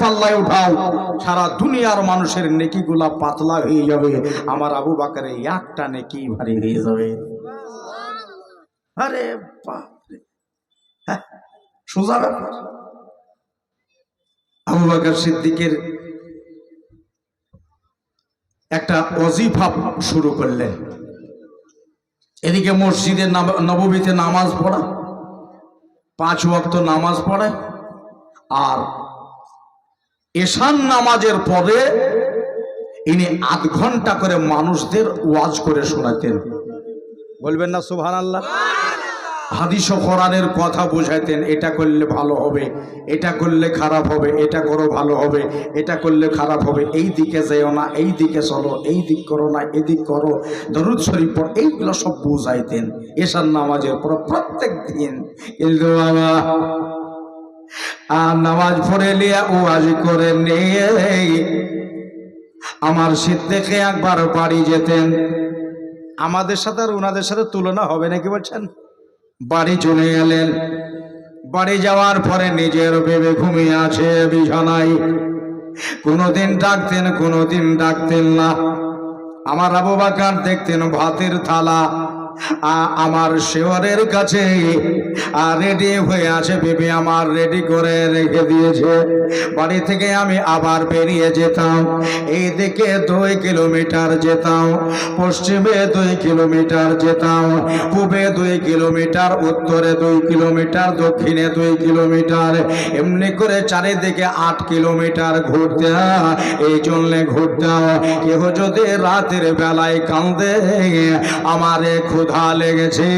পাল্লায় উঠাও, সারা দুনিয়ার মানুষের নেকিগুলা পাতলা হয়ে যাবে, আমার আবু বকরের একটা নেকি ভারী হয়ে যাবে। আরে বাপ রে, সোজা ব্যাপার। আবু বকর সিদ্দিকের একটা ওয়াজিফা শুরু করলেন। এদিকে মসজিদে নববীতে নামাজ পড়া, 5 ওয়াক্ত নামাজ পড়ে, আর এশান নামাজের পরে ইনি আধ ঘন্টা করে মানুষদের ওয়াজ করে শোনাতেন। বলবেন না সুবহানাল্লাহ? হাদিস ও কোরআনের কথা বুঝাইতেন, এটা করলে ভালো হবে, এটা করলে খারাপ হবে, এটা করো ভালো হবে, এটা করলে খারাপ হবে, এই দিকে যেও না, এই দিকে চলো, এই দিক করো না, এদিক করো, দরুদ শরীফ পড়ো, এইগুলো সব বুঝাইতেন এশার নামাজের পর প্রত্যেক দিন। কিন্তু বাবা নামাজ পড়ে নিয়ে ওয়াজ করে নিয়ে আমার সিদ্দিক একবার বাড়ি যেতেন। আমাদের সাথে আর ওনাদের সাথে তুলনা হবে নাকি বলছেন? বাড়ি চলে গেলেন। বাড়ি যাওয়ার পরে নিজের ভেবে ঘুমিয়ে আছে বিছানায়। কোনোদিন ডাকতেন, কোনোদিন ডাকতেন না। আমার আবু বকর দেখতেন ভাতের থালা আমার শেওয়ারের কাছে রেডি হয়ে আছে, বেবি আমার রেডি করে রেখে দিয়েছে। বাড়ি থেকে আমি আবার বেরিয়ে যেতাম, এই দিকে 2 কিলোমিটার যেতাম, পশ্চিমে 2 কিলোমিটার যেতাম, পূবে 2 কিলোমিটার, উত্তরে 2 কিলোমিটার, দক্ষিণে 2 কিলোমিটার, এমনি করে চারিদিকে 8 কিলোমিটার ঘুরতাম। এই জন্য ঘুরতাম কেহ যদি রাতের বেলায় কাঁদে, আমারে ক্ষুধা লেগেছে,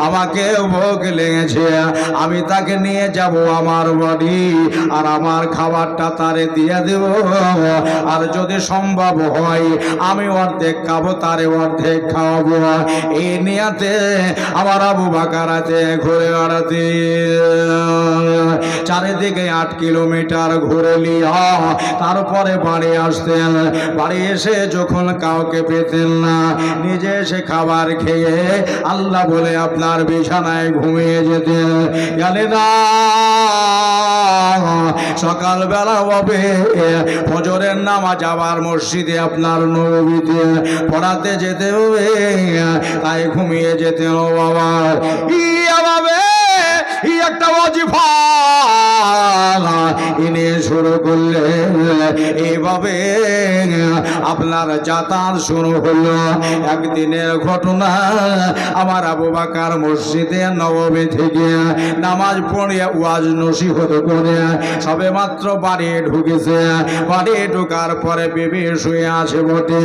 আমাকে ভোগ লেগেছে, আমি তাকে নিয়ে যাব আমার বাড়ি, আর আমার খাবারটা তারে দিয়ে দেব। আর যদি সম্ভব হয় আমি অর্ধেক খাবো, তারে অর্ধেক খাওয়াবো। এই নিয়াতে আমার আবু বকর রাতে ঘুরে বেড়াতে চারিদিকে 8 কিলোমিটার ঘুরে লিয়া তারপরে বাড়ি আসতেন। বাড়ি এসে যখন কাউকে পেতেন না, নিজে এসে খাবার খেয়ে আল্লাহ বলে আপনার বিছানায় ঘুমিয়ে যেতেন। জানে না সকালবেলা হবে ফজরের নামাজ আবার মসজিদে আপনার নববীতে পড়াতে যেতে হবে, তাই ঘুমিয়ে যেতে ও বাবা। একটা ওয়াজিফা ইনি শুরু করলেন। এইভাবে আপনার যাতায়াত শুরু হলো। একদিনের ঘটনা, আমার আবু বকর মসজিদে নববী থেকে নামাজ পড়ে ওয়াজ নসিহত করে সবে মাত্র বাড়ি ঢুকেছে। বাড়ি ঢোকার পরে বিবি শুয়ে আছে বটে,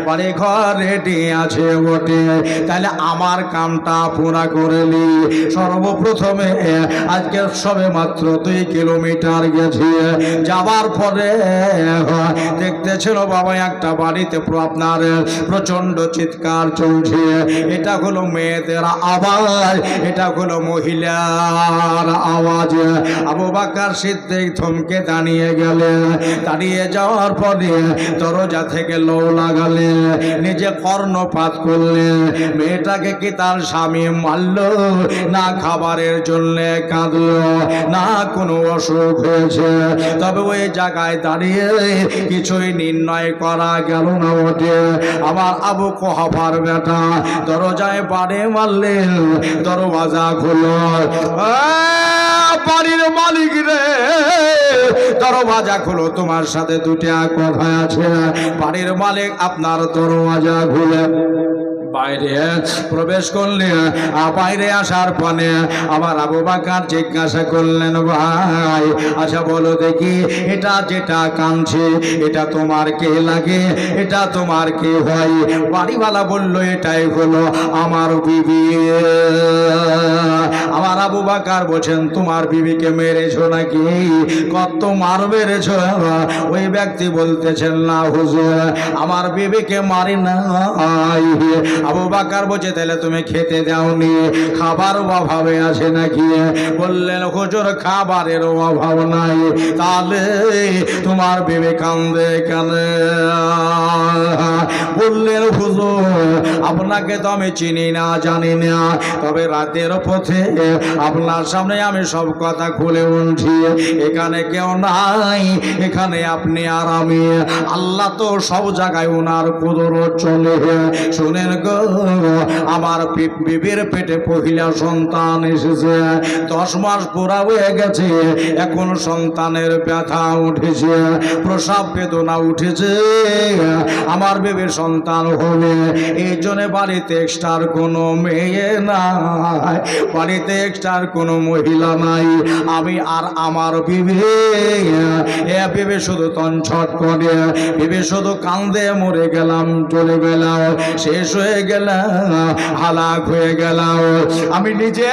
বাড়ি ঘর রেডি আছে বটে, তাহলে আমার কামটা পুরা করলি। সর্বপ্রথমে আজকে সবে মাত্র 2 কিলোমিটার গেছি, যাবার পরে দেখতেছিল বাবা একটা বাড়িতে আপনার প্রচন্ড চিৎকার চলছে। এটা হলো মেয়েদের আওয়াজ, এটা হলো মহিলার আওয়াজ। আবু বকর সিদ্দিক থমকে দাঁড়িয়ে গেলেন। দাঁড়িয়ে যাওয়ার পরে দরজা থেকে লো লাগালেন, নিজে কর্ণপাত করলেন। মেয়েটাকে কি তার স্বামী মারলো, না খাবারের জন্য কাঁদলো, না কোনো অসুখ হয়েছে? তবে ওই জায়গায় দাঁড়িয়ে কিছুই নির্ণয় করা গেল না বটে। আমার আবু কুহাফার বেটা দরজায় বাড়ি মারলেন, দরওয়াজা খুলো। বাড়ির মালিক রে, দরওয়াজা খুলো, তোমার সাথে 2টা কথা আছে। বাড়ির মালিক আপনার দরওয়াজা খুলে বাইরে প্রবেশ করলেন। বাইরে আসার পরে আমার আবু বকর জিজ্ঞাসা করলেন, ভাই আচ্ছা বলো দেখি, এটা যেটা কাঁদছে এটা তোমার কে লাগে, এটা তোমার কে হয়? বাড়িওয়ালা বলল, এটাই হলো আমার বিবি। আমার আবু বকর বলছেন, তোমার বিবিকে মেরেছো নাকি? কত মার মেরেছো? ওই ব্যক্তি বলতেছেন, না হুজুর আমার বিবিকে মারি নাই, আবু বকর বলছে তাহলে তুমি খেতে দাওনি, খাবার অভাবে আছে নাকি? বললেন হুজুর খাবারের অভাব নাই। তাহলে তোমার বিবি কান্দে কেন? বললেন হুজুর আপনাকে তো আমি চিনি না জানি না, তবে রাতের পথে আপনার সামনে আমি সব কথা খুলে বলছি। এখানে কেউ নাই, এখানে আপনি আর আমি। আল্লাহ তো সব জায়গায় ওনার কুদরত চলে। শুনেন গো, আমার বিবির পেটে পহিলা সন্তান এসেছে, 10 মাস পুরা হয়ে গেছে, এখন সন্তানের ব্যথা উঠেছে, প্রসব বেদনা উঠেছে, আমার বিবির সন্তান হবে। এই জন্য বাড়িতে এক্সট্রার কোনো মেয়ে নাই, বাড়িতে এক্সট্রার কোনো মহিলা নাই। আমি আর আমার বিবি, এ বিবি শুধু তনছট করে, বিবি শুধু কান্দে, মরে গেলাম, চলে গেলাম, শেষ হয়ে গেলাম, হালাক হয়ে গেলাম। আমি নিজে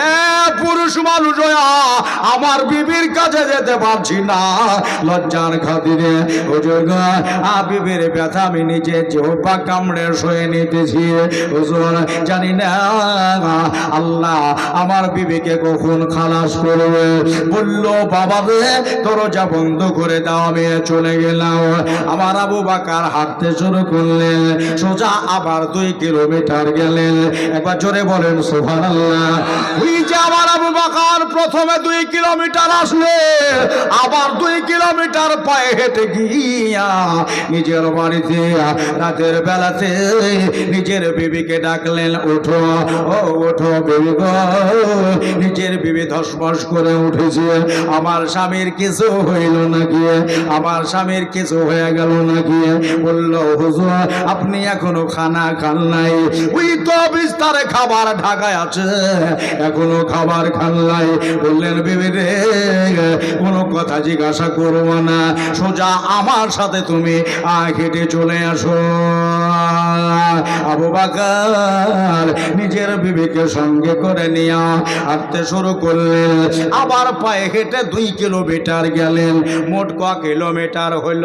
পুরুষ মানুষ আমার বিবির কাছে যেতে পারছি না, লজ্জার খাতিরে। হুজুর বিবির ব্যথা আমি নিজে জিহ্বা কামড়ে সয়ে নিতেছি। হুজুর জানি না আল্লাহ আমার বিবিকে কখন খালাস করবে। বলল বাবা রে দরজা বন্ধ করে দাও, আমি চলে গেলাম। আমার আবু বকর হাঁটতে শুরু করলেন, সোজা আবার 2 কিলোমিটার গেলেন। একবার জোরে বলেন সুবহানাল্লাহ। ওই যে আমার আবু বকর প্রথমে 2 কিলোমিটার আসলে, আবার 2 কিলোমিটার পায়ে হেঁটে গিয়া নিজের বাড়িতে রাতের বেলাতে নিজের বিবিকে ডাকলেন, ওঠো ও ওঠো বিবি গো। নিজের বিবি ধসমস করে উঠেছে। আমার স্বামীর কিছু হইল নাকি? আমার স্বামীর কিছু হয়ে গেল নাকি? বলল হুজুর আপনি এখনো খানা খান নাই। ওই তো বিস্তারে খাবার ঢাকায় আছে, এখনো খাবার খান নাই। বললেন বিবি রে কোনো কথা জিজ্ঞাসা করবো না, সোজা আমার সাথে তুমি হেঁটে চলে আসো। আবু বকর নিজের বিবিকে সঙ্গে করে নিয়ে হাঁটতে শুরু করলেন। আবার পায়ে হেঁটে 2 কিলোমিটার গেলেন। মোট ক কিলোমিটার হইল?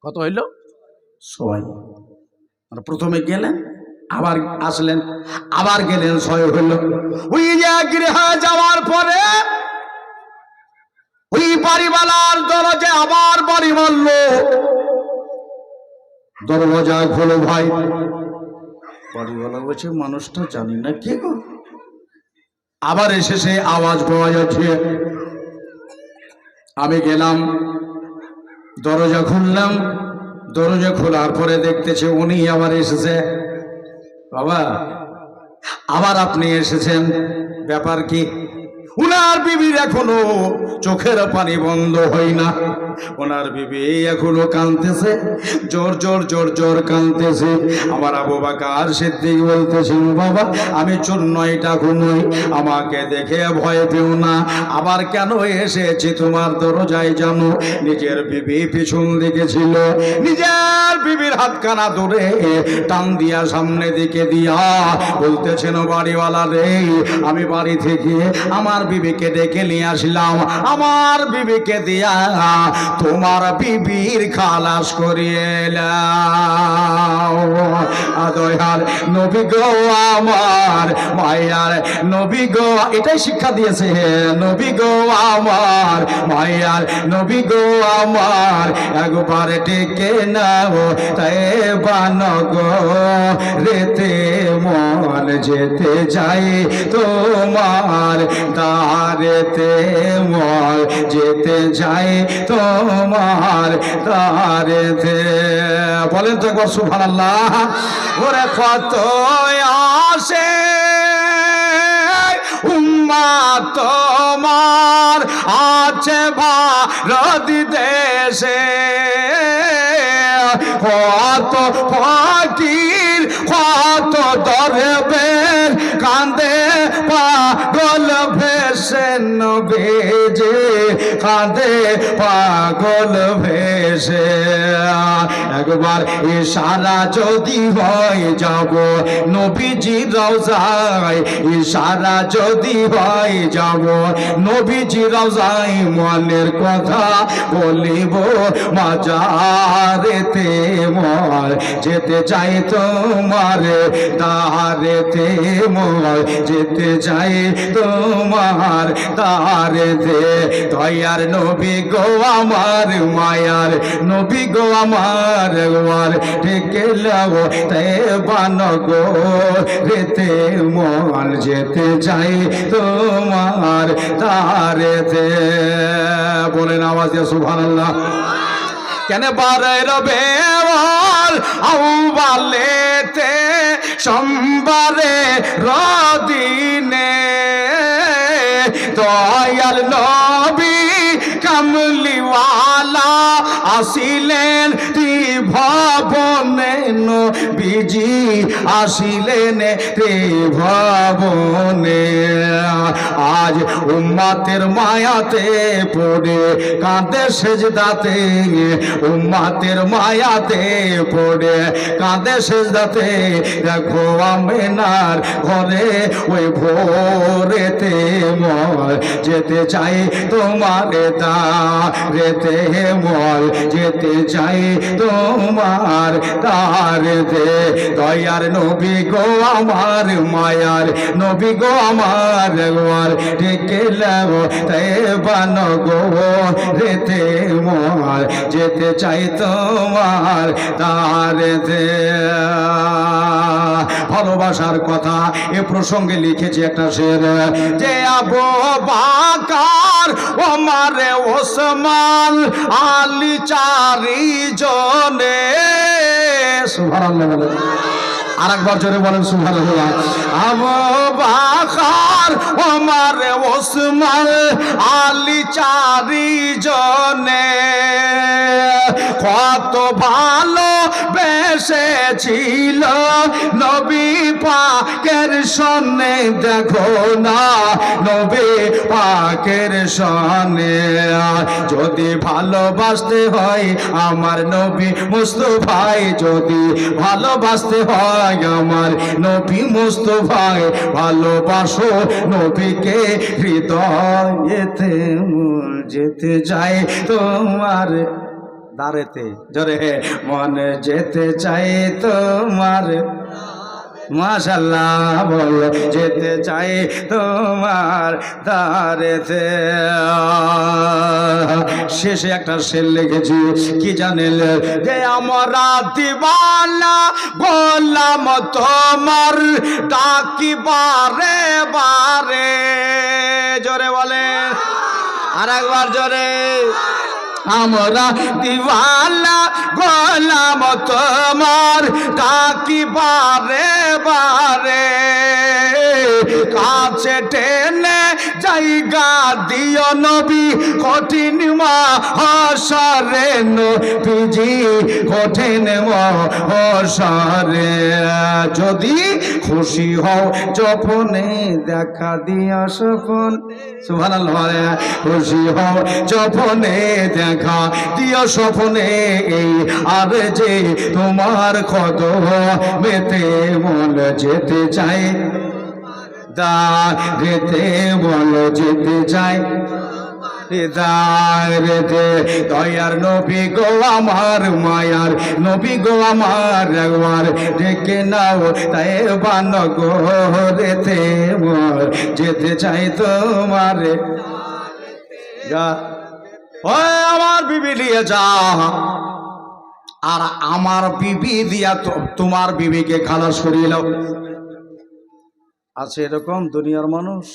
কত হইল? 6। প্রথমে গেলেন, আবার আসলেন, আবার গেলেন, 6 হইল। ওই যে গৃহে যাওয়ার পরে ওই বাড়িওয়ালার দরজা আবার বাড়ি মারল। দরজা খোলো ভাই। বাড়িওয়ালা বলছে মানুষটা জানি না কে গো। আবার এসে সে আওয়াজ পাওয়া যাচ্ছে। আমি গেলাম, দরজা খুললাম। দরজা খোলার পরে দেখতেছে উনি আবার এসেছে। বাবা আবার আপনি এসেছেন, ব্যাপার কি? উনার বিবির এখনো চোখের পানি বন্ধ হয় না। ওনার বিবি এখনো কাঁদতেছে, জোর জোর জোর জোর কাঁদতেছে। আমার আবু বকর সিদ্দিক বলতেছেন বাবা আমি চোর নই, ডাকু নই, আমাকে দেখে ভয় পেও না। আবার কেন এসেছি তোমার দরজায় জানো? নিজের বিবি পিছন দিকে ছিল, নিজের বিবির হাতখানা ধরে টান দিয়া সামনে দিকে দিয়া বলতেছেন বাড়িওয়ালা রে আমি বাড়ি থেকে আমার বিবিকে ডেকে নিয়ে আসলাম, আমার বিবিকে দিয়া তোমার বিবির খালাস করিয়ে দয়াল নবী গো আমার মায়ার নবী গো, এটাই শিক্ষা দিয়েছে নবী গো আমার মায়ার নবী গো আমার একবার ডেকে নাও তাই বানগো রেতে মন যেতে যাই তোমার দারেতে মন যেতে যাই তোমার দারেতে। বলেন তো একবার সুবহানাল্লাহ। ওরে কত আসে উম্মাত তোমার আছে ভারত দেশে, কত ফকির কত দরবেশ কান্দে পাগল ভেসে নবীজি কাঁদে পাগল ভেসে। একবার ইশারা যদি হয় যাব নবীজি রওজায়, ইশারা যদি হয় যাব নবীজি রওজায়, মনের কথা বলিব মাজারেতে মোর, যেতে চাই তোমার দারেতে মোর, যেতে চাই তোমার দারেতে। দয়ার নবী গো আমার, মায়ার নবী গো আমার, একবার ডেকে লাও তেবান গো রেতে মন, যেতে চাই তোমার দারেতে। বলেন আওয়াজ দিয়ে সুবহানাল্লাহ। কেন বারে রবে আউবালেতে সোমবারে রদিনে, দয়াল নবী কামলিওয়ালা আসিলেন ত্রিভুবনে, নবীজি আসিলেন ত্রিভুবনে। আজ উম্মতের মায়াতে পড়ে কাঁদে সেজদাতে, উম্মতের মায়াতে পড়ে কাঁদে সেজদাতে। দেখো আমেনার ঘরে ওই ভোরেতে মোর, যেতে চাই তোমার দারেতে মোর, যেতে চাই তোমার দারেতে। দয়ার নবী গো আমার, মায়ার নবী গো আমার, একবার ডেকে লাও তেবান গো রেতে মোর, যেতে চাই তোমার দারেতে। ভালোবাসার কথা এ প্রসঙ্গে লিখেছি একটা শের, যে আবু বকর ওমর ওসমান আলী চারি জনে। সুবহানাল্লাহ বলেন, আরেকবার জোরে বলেন সুবহানাল্লাহ। আবু বকর ওমর ওসমান আলী চারি জনে, কত ভালো বেসেছিল নবী পাকের সনে। দেখো না নবী পাকের সনে, যদি ভালোবাসতে হয় আমার নবী মুস্তাফায়, যদি ভালোবাসতে হয় আমার নবী মুস্তাফায়, ভালোবাসো নবীকে হৃদয়েতে, যেতে চাই তোমার দারেতে। জোরে মনে যেতে চাই তোমার, মাশাআল্লাহ বল, যেতে চাই তোমার দারেতে। শেষে একটা শের লিখেছি কি জানেন, যে আমরা দিওয়ানা গোলাম তোমার, ডাকি বারে বারে। জোরে বলে, আর একবার জোরে। আমরা দিওয়ানা গোলাম তোমার, ডাকি বারে বারে, কাছে টেনে জায়গা দিও নবী কঠিন মহাশরে, নবীজি কঠিন মহাশরে। যদি খুশি হও যপনে দেখা দিও স্বপন। সুবহানাল্লাহ। খুশি হও যপনে দেখা দিও স্বপনে, এই আর যে তোমার কদমেতে মন, যেতে চাই দারেতে বল, যেতে চাই দারেতে। দয়ার নবী গো আমার, মায়ার নবী গো আমার, একবার ডেকে নাও তেবান গো রেতে মোর, যেতে চাই তোমার। যা আমার বিবি নিয়ে যা, আর আমার বিবি দিয়া তোমার বিবিকে খালাস করিয়ে নাও। আছে এরকম দুনিয়ার মানুষ?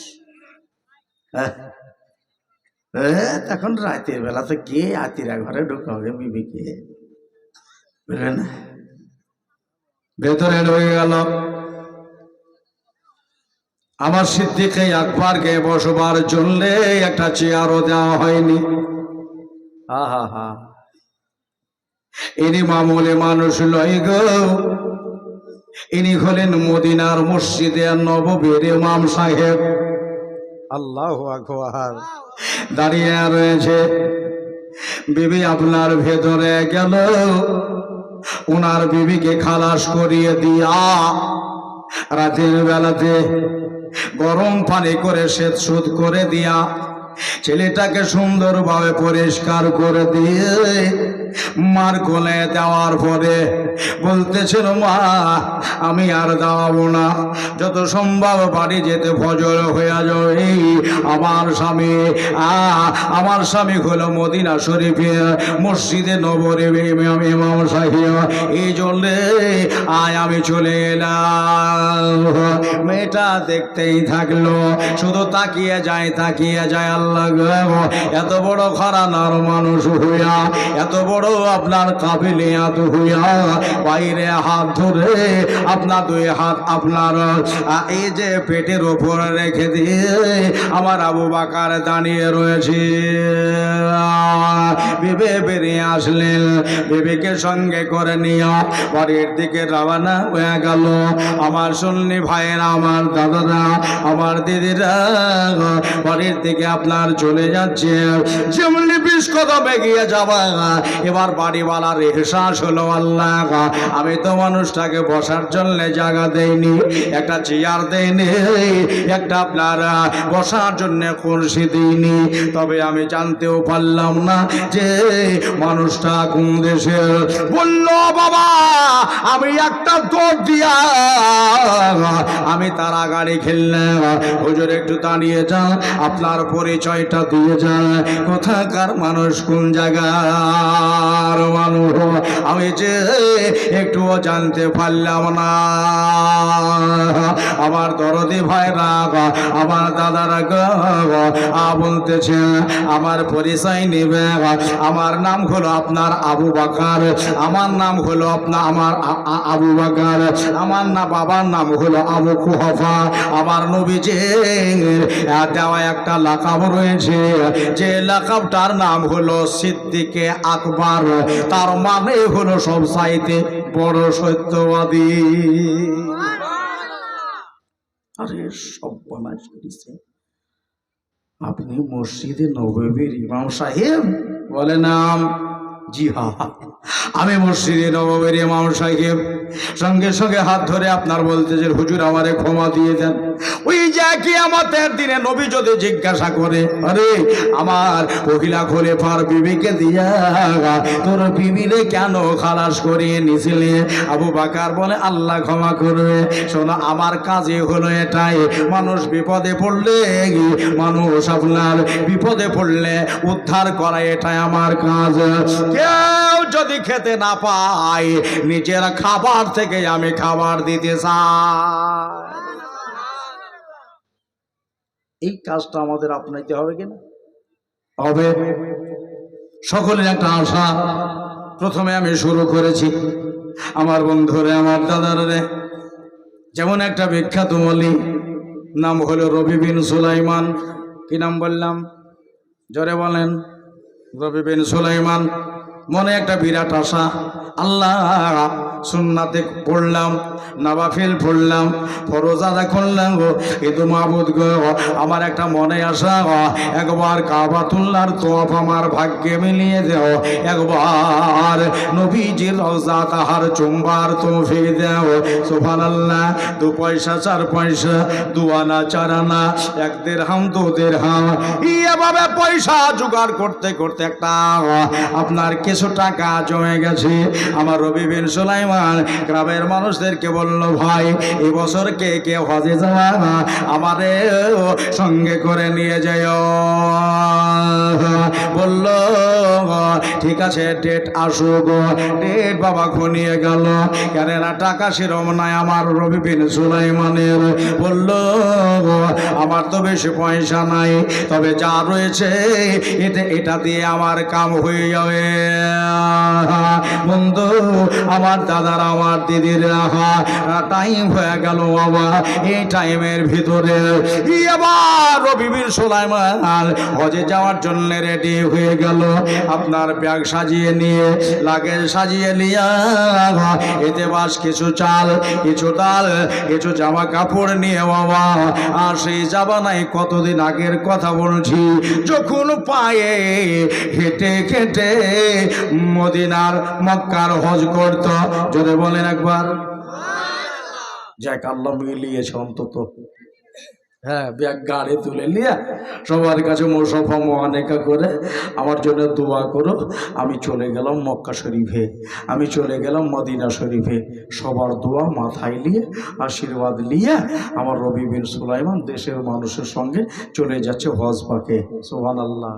এখন রাতের বেলাতে কে আতিরা ঘরে ঢুকাবে বিবিকে, বুঝলেন? ভেতরে ঢুকে গেল। আমার সিদ্দিকে আকবরকে বসবার জন্য একটা চেয়ারও দেওয়া হয়নি। আহা হা, ইনি মামুলি মানুষ লয় গো, ইনি হলেন মদিনার মসজিদে নববীর ইমাম সাহেব। আল্লাহু আকবার। দাঁড়িয়ে রয়েছে। বিবি আপনার ভেতরে গেল, ওনার বিবিকে খালাস করিয়ে দিয়া রাতের বেলাতে গরম পানি করে শ্বেত শুদ্ধ করে দিয়া ছেলেটাকে সুন্দরভাবে পরিষ্কার করে দিয়ে মার কোলে দেওয়ার পরে বলতেছিল, মা আমি আর দাঁড়াবো না, যত সম্ভব বাড়ি যেতে ফজর হয়ে যাবে। আমার স্বামী হলো মদিনা শরীফে মসজিদে নববী ইমাম সাহেব, এই জন্যে আমি চলে এলাম। মেয়েটা দেখতেই থাকলো, শুধু তাকিয়ে যায়। আল্লাহ গো, এত বড় ঘরানার মানুষ হইয়া, এত বড় আপনার কাবিলিয়াত হইয়া, বাইরে হাত ধরে আপনার দুই হাত আপনার এই যে পেটের উপরে রেখে দিয়ে আমার আবু বকর দাঁড়িয়ে রয়েছে। বিবে বেরিয়ে আসলেন, বিবিকে সঙ্গে করে নিয়ে বাড়ির দিকে রওনা হয়ে গেল। আমার সুন্নি ভাইয়েরা, আমার দাদারা, আমার দিদিরা বাড়ির দিকে আপনার চলে যাচ্ছে। যেমনি 20 কদম এগিয়ে যাবা, এবার বাড়িওয়ালার এহসাস হলো, আল্লাহ আমি তো মানুষটাকে বসার জন্য জায়গা দেইনি, একটা চেয়ার দেইনি, একটা আপনার বসার জন্য কুরসি দিইনি, তবে আমি জানতেও পারলাম না যে মানুষটা কোন দেশের। বলল, বাবা আমি একটা দৌড় দিয়া আমি তারা গাড়ি খেললাম। হুজুর একটু দাঁড়িয়ে যান, আপনার পরিচয়টা দিয়ে যান, কোথাকার মানুষ, কোন জায়গার মানুষ, আমি যে একটুও জানতে পারলাম না। আমার দরদি ভাইরা, আমার দাদারা বলতেছে আমার পরিচয় নেবে। আমার নাম হলো আপনার আবু বকর, আমার নাম হলো আমার আবু বকর, আমার বাবার নাম হলো আবু কুহাফা। আমার নবীজি দেওয়া একটা লাকাব রয়েছে, যে লাকাবটার নাম হলো সিদ্দিকে আকবর, তার মানে হলো সবচাইতে বড় সত্যবাদী। আরে সব বানাস করেছে, আপনি মসজিদে নববীর ইমাম সাহেব? বলে নাম। জি হ্যাঁ, আমি মসজিদে নববীর ইমাম সাহেব। সঙ্গে সঙ্গে হাত ধরে আপনার বলতেছেন, হুজুর আমারে ক্ষমা দিয়ে দেন। ওই যে কিয়ামতের দিনে নবী যদি জিজ্ঞাসা করে, আরে আমার মহিলা খলিফার বিবিকে দিয়া তোর বিবিরে কেন খালাস করিয়ে নিছিলে? আবু বকর বলে, আল্লাহ ক্ষমা করবে। শোনো, আমার কাজই হলো এটাই, মানুষ বিপদে পড়লে, মানুষ আপনার বিপদে পড়লে উদ্ধার করা, এটাই আমার কাজ। কেউ যদি খেতে না পায়, নিজের খাবার থেকে আমি খাবার দিতে চাই। এই কাজটা আমাদের আপনাইতে হবে কিনা? হবে। সকলের একটা আশা। প্রথমে আমি শুরু করেছি আমার বন্ধুরে, আমার দাদারে, যেমন একটা বিখ্যাত ওলি, নাম হলো রবি বিন সুলাইমান। কি নাম বললাম? জোরে বলেন। রবি বিন সুলাইমান। মনে একটা বিরাট আশা, আল্লাহ সুন্নাতে পড়লাম, নওয়াফিল পড়লাম, ফরজ আদা করলাম গো, কিন্তু মাহবুদ গো আমার একটা মনে আসা, একবার কাবাতুল্লাহর তওয়াফ আমার ভাগ্যে মিলিয়ে দাও, একবার নবীজির রওজা তাহার চুম্বার তৌফিক দাও। সুবহানাল্লাহ। 2 পয়সা 4 পয়সা, 2 আনা 4 আনা, 1 দিরহাম 2 দিরহাম, এভাবে পয়সা জোগাড় করতে করতে একটা আপনার কিছু টাকা জমে গেছে। আমার রবি বিন সুলাইমান গ্রামের মানুষদেরকে বলল, ভাই এবছর কে কে হজে যাওয়া, আমারে সঙ্গে করে নিয়ে যাও। বলল ঠিক আছে, ডেট আসুক। ডেট বাবা ঘনিয়ে গেল, কেননা টাকা সেরম নাই আমার রবি বিন সুলাইমানের। বলল আমার তো বেশি পয়সা নাই, তবে যা রয়েছে এটা দিয়ে আমার কাম হয়ে যাবে। বন্ধু আমার দাদার আমার দিদিরা টাইম হয়ে গেল বাবা। এই টাইমের ভিতরে এবার রবিবীর সুলাইমান হজে যাওয়ার জন্য রেডি হয়ে গেল। আপনার ব্যাগ সাজিয়ে নিয়ে লাগেজ সাজিয়ে নিয়ে এতে বাস কিছু চাল কিছু ডাল কিছু জামা কাপড় নিয়ে বাবা। আর সেই জামানায় কতদিন আগের কথা বলছি, যখন পায়ে হেঁটে হেঁটে মদিনার মক্কার হজ করত। যদি বলেন একবার যাক, আল্লাহ মিলিয়েছে অন্তত। হ্যাঁ, ব্যাগ গাড়ি তুলে নিয়ে সবার কাছে মোসাফা মোহানেকা করে আমার জন্য দোয়া করো। আমি চলে গেলাম মক্কা শরীফে, আমি চলে গেলাম মদিনা শরীফে। সবার দোয়া মাথায় নিয়ে আশীর্বাদ নিয়ে আমার রবি বিন সুলাইমান দেশের মানুষের সঙ্গে চলে যাচ্ছে হজ পাকে। সুবহানাল্লাহ।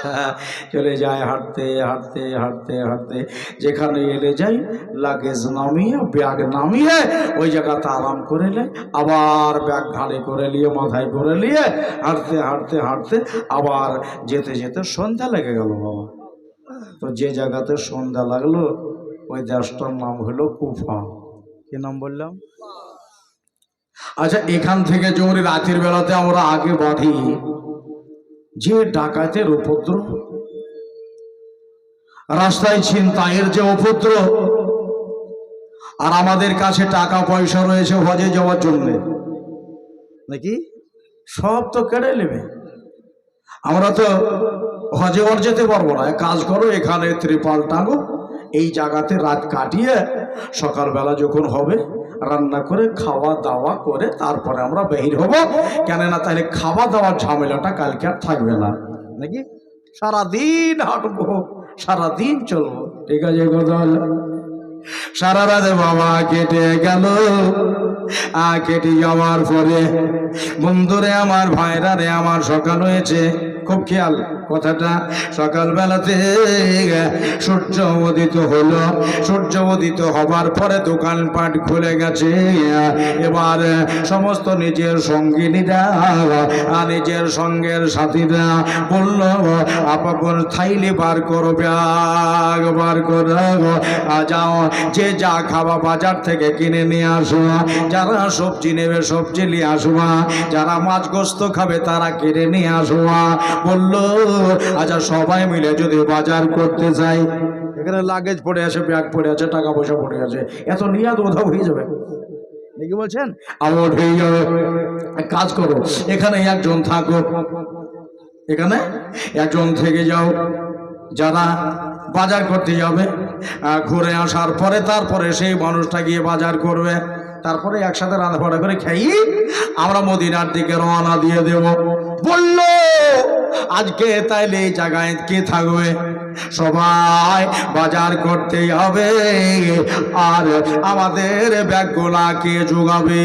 হ্যাঁ, চলে যায় হাঁটতে হাঁটতে হাঁটতে হাঁটতে, যেখানে এলে যাই লাগেজ নামিয়ে ব্যাগ নামিয়ে ওই জায়গাতে আরাম করে নেয়। আবার ব্যাগ ঘাড়ে করে নিয়ে মাথায় করে নিয়ে হাঁটতে হাঁটতে হাঁটতে আবার যেতে যেতে সন্ধ্যা লেগে গেল বাবা। তো যে জায়গাতে সন্ধ্যা লাগলো ওই দেশটার নাম হলো কুফা। কি নাম বললাম? আচ্ছা, এখান থেকে যদি রাতের বেলাতে আমরা আগে বাঁধি, যে ডাকাতের উপদ্রব, রাস্তায় ছিনতাইয়ের যে উপদ্রব, আর আমাদের কাছে টাকা পয়সা রয়েছে হজে যাওয়ার জন্য, নাকি সব তো কেড়ে নেবে। আমরা তো হজে ওর যেতে পারবো না। কাজ করো, এখানে ত্রিপাল টাঙো, এই জায়গাতে রাত কাটিয়ে সকালবেলা যখন হবে রান্না করে খাওয়া দাওয়া করে তারপরে আমরা বের হব। কেননা তাহলে খাওয়া দাওয়ার ঝামেলাটা কালকে আর থাকবে না, নাকি সারাদিন হাঁটবো, সারাদিন চলবো। ঠিক আছে কথা হলো। সারা রাতে বাবা কেটে গেল। কেটে যাওয়ার পরে বন্ধুরে আমার, ভাইরা রে আমার, সকাল হয়েছে। খুব খেয়াল কথাটা, সকালবেলাতে সূর্য উদিত হলো। সূর্য উদিত হবার পরে দোকানপাট খুলে গেছে। এবার সমস্ত নিজের সঙ্গিনীরা আর নিজের সঙ্গের সাথীরা বলল, আপাপন থাইলে বার করো, ব্যাগ বার করো, যাও যে যা খাওয়া বাজার থেকে কিনে নিয়ে আসো। যারা সবজি নেবে সবজি নিয়ে আসবা, যারা মাছ গোস্ত খাবে তারা কিনে নিয়ে আসবা। বললো আচ্ছা সবাই মিলে যদি বাজার করতে যাই, এখানে লাগেজ পড়ে আছে, ব্যাগ পড়ে আছে, টাকা পয়সা পড়ে আছে, এত নিয়ে তো কোথাও হয়ে যাবে, নাকি বলছেন? আমার হয়ে যাবে। কাজ করো, এখানে একজন থাকো, এখানে একজন থেকে যাও। যারা বাজার করতে যাবে ঘুরে আসার পরে তারপরে সেই মানুষটা গিয়ে বাজার করবে, তারপরে একসাথে রান্না বাড়া করে খাই আমরা মদিনার দিকে রওনা দিয়ে দেব। বলল আজকে তাইলে এই জায়গায় কে থাকবে? সবাই বাজার করতে হবে, আর আমাদের ব্যাগগুলা কে যোগাবে?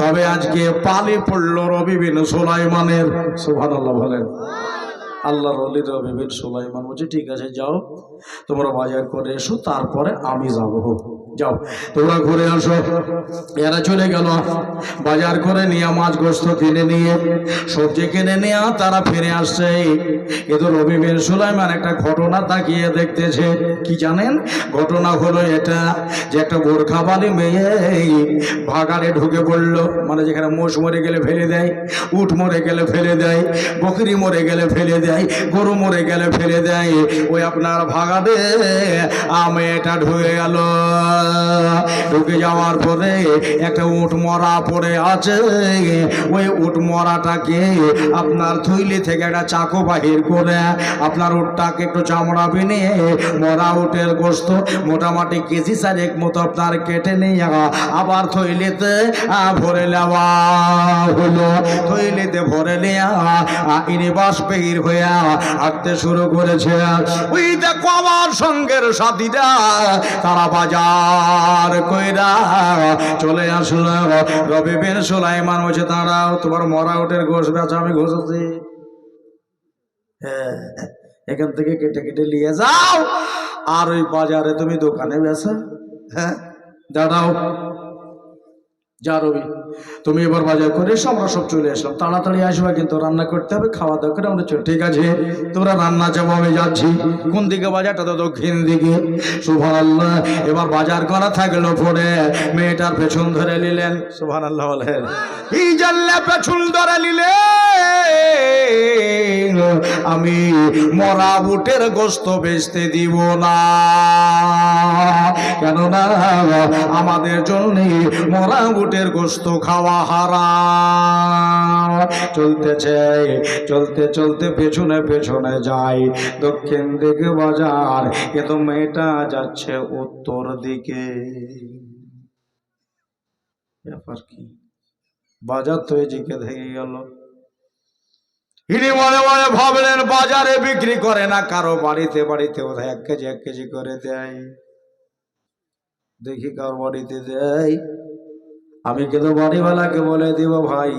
তবে আজকে পালি পড়ল রবি বিন সুলাইমানের। সুবহানাল্লাহ বলেন। আল্লাহর ওলি রবি বিন সুলাইমান বলছে ঠিক আছে যাও তোমরা বাজার করে এসো, তারপরে আমি যাবো। যাও তোমরা ঘুরে আসো। এরা চলে গেল বাজার করে নিয়ে, মাছ গোস্ত কিনে নিয়ে, সবজি কিনে নিয়ে তারা ফিরে আসছে। কিন্তু রবি বিন সুলাইমান একটা ঘটনা তাকিয়ে দেখতেছে। কি জানেন? ঘটনা হলো এটা যে একটা বোরখাবালি মেয়ে বাগানে ঢুকে পড়লো। মানে যেখানে মোষ মরে গেলে ফেলে দেয়, উট মরে গেলে ফেলে দেয়, বকরি মরে গেলে ফেলে দেয়, গরু মরে গেলে ফেলে দেয়, ওই আপনার ভাগাতে মেয়েটা ঢুকে গেল। ঢুকে যাওয়ার পরে একটা উট মরা পড়ে আছে। ওই উট মরাটাকে আপনার থৈলি থেকে একটা চাকু বাহির করে আপনার উটটাকে একটু চামড়া বিনিয়ে মরা উটের গোস্ত মোটামুটি কেজি 4 মতো আপনার কেটে নিয়ে আবার থৈলিতে ভরে নেওয়া হলো। থৈলিতে ভরে নেওয়া ইনিবাস বের হয়ে হাঁটতে শুরু করেছে। ওই দেখো আমার সঙ্গের সাথীরা তারা বাজার কইরা চলে আসলো। রবি বিন সুলাইমান বলছে দাঁড়াও, তোমার মরা উটের গোশ বেচা আমি ঘোষাচ্ছি, এখান থেকে কেটে কেটে নিয়ে যাও, আর ওই বাজারে তুমি দোকানে বেচা। হ্যাঁ দাঁড়াও, যা রবি তুমি এবার বাজার করে এসো, আমরা সব চলে আসলাম। তাড়াতাড়ি আসবে কিন্তু, রান্না করতে হবে, খাওয়া দাওয়া করে আমরা চল। ঠিক আছে, তোমরা রান্না যাবো, আমি যাচ্ছি। কোন দিকে বাজারটা? তো দক্ষিণ দিকে। সুবহানাল্লাহ। এবার বাজার করা থাকলো, পরে মেয়েটার পেছন ধরে নিলেন। সুবহানাল্লাহ বলেন। এই জানলে পেছন ধরে নিলে আমি মরা উটের গোস্ত বেচতে দিব না, কেননা আমাদের জন্য মরা উটের গোস্ত খাওয়া হারাম। চলতেছে, চলতে চলতে পেছনে পেছনে যাই, দক্ষিণ দিকে বাজার, কিন্তু মেয়েটা যাচ্ছে উত্তর দিকে। ব্যাপার কি? বাজার তো এদিকে থেকে গেল। ইনি মনে মনে ভাবলেন বাজারে বিক্রি করে না, কারো বাড়িতে বাড়িতে ওদের 1 কেজি 1 কেজি করে দেয়। দেখি কার বাড়িতে দেয়। আমি কিন্তু বাড়িওয়ালাকে বলে দিব, ভাই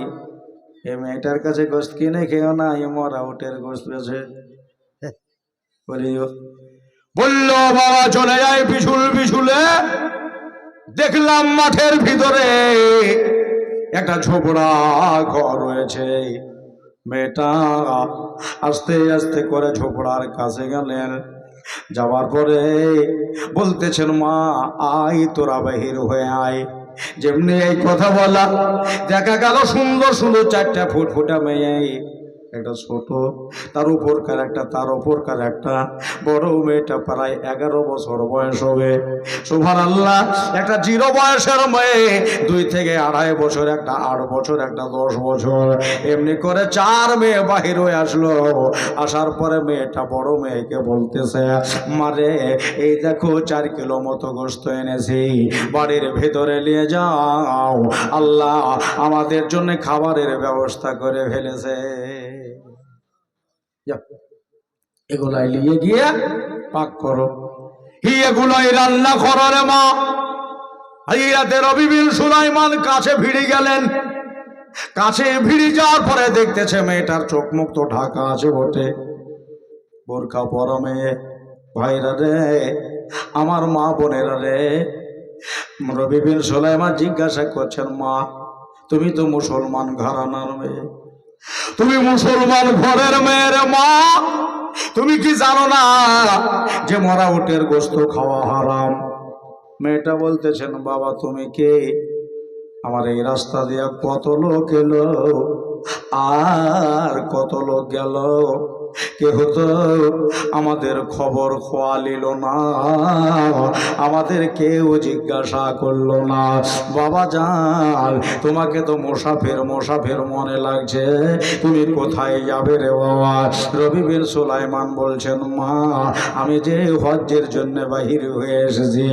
এই মেয়েটার কাছে গোস্ত কিনে খেও না, এই মরা উটের গোস্ত বেছে বলিও। বললো বাবা চলে যায় পিছুল পিছুলে। দেখলাম মাঠের ভিতরে একটা ঝোপড়া ঘর রয়েছে। মেয়েটা আস্তে আস্তে করে ঝোপড়ার কাছে গেলেন। যাওয়ার পরে বলতেছেন, মা আয় তোরা বাহির হয়ে আয়। যেমনি এই কথা বলা, দেখা গেল সুন্দর সুন্দর 4টা ফুটফুটা মেয়ে, একটা ছোট, তার উপরকার একটা, তার উপরকার একটা, বড় মেয়েটা প্রায় 11 বছর বয়স হবে। সুবহানাল্লাহ। একটা 0 বয়সের মেয়ে, 2 থেকে 2.5 বছর, একটা 8 বছর, একটা 10 বছর, এমনি করে 4 মেয়ে বাহির হয়ে আসলো। আসার পরে মেয়েটা বড় মেয়েকে বলতেছে, মারে এই দেখো 4 কিলো মতো গোস্ত এনেছি, বাড়ির ভেতরে নিয়ে যাও, আল্লাহ আমাদের জন্য খাবারের ব্যবস্থা করে ফেলেছে। এগুলাই নিয়ে গিয়ে পাক করো, এগুলাই রান্না করো রে মা। এই রাতে নবী বিন সুলাইমান কাছে ভিড়ে গেলেন। কাছে ভিড়ে যাওয়ার পরে দেখতেছে মেয়েটার চোখ মুখ তো ঢাকা আছে বটে, বোরকা পরা মেয়ে। ভাইরা রে, আমার মা বোনেরা রে, নবী বিন সুলাইমান জিজ্ঞাসা করছেন, মা তুমি তো মুসলমান ঘরানার মেয়ে, তুমি মুসলমান ঘরের মেয়ের মা, তুমি কি জানো না যে মরা উটের গোস্ত খাওয়া হারাম? মেয়েটা বলতেছেন, বাবা তুমি কে? আমার এই রাস্তা দিয়ে কত লোক এলো আর কত লোক গেল, কেউ তো আমাদের খবর খোয়ালিল না, আমাদের কেউ জিজ্ঞাসা করলো না। বাবা জান, তোমাকে তো মুসাফির মুসাফির মনে লাগছে, তুমি কোথায় যাবে রে বাবা? নবী বিন সুলাইমান বলছেন, মা আমি যে হজ্জের জন্য বাহির হয়ে এসেছি,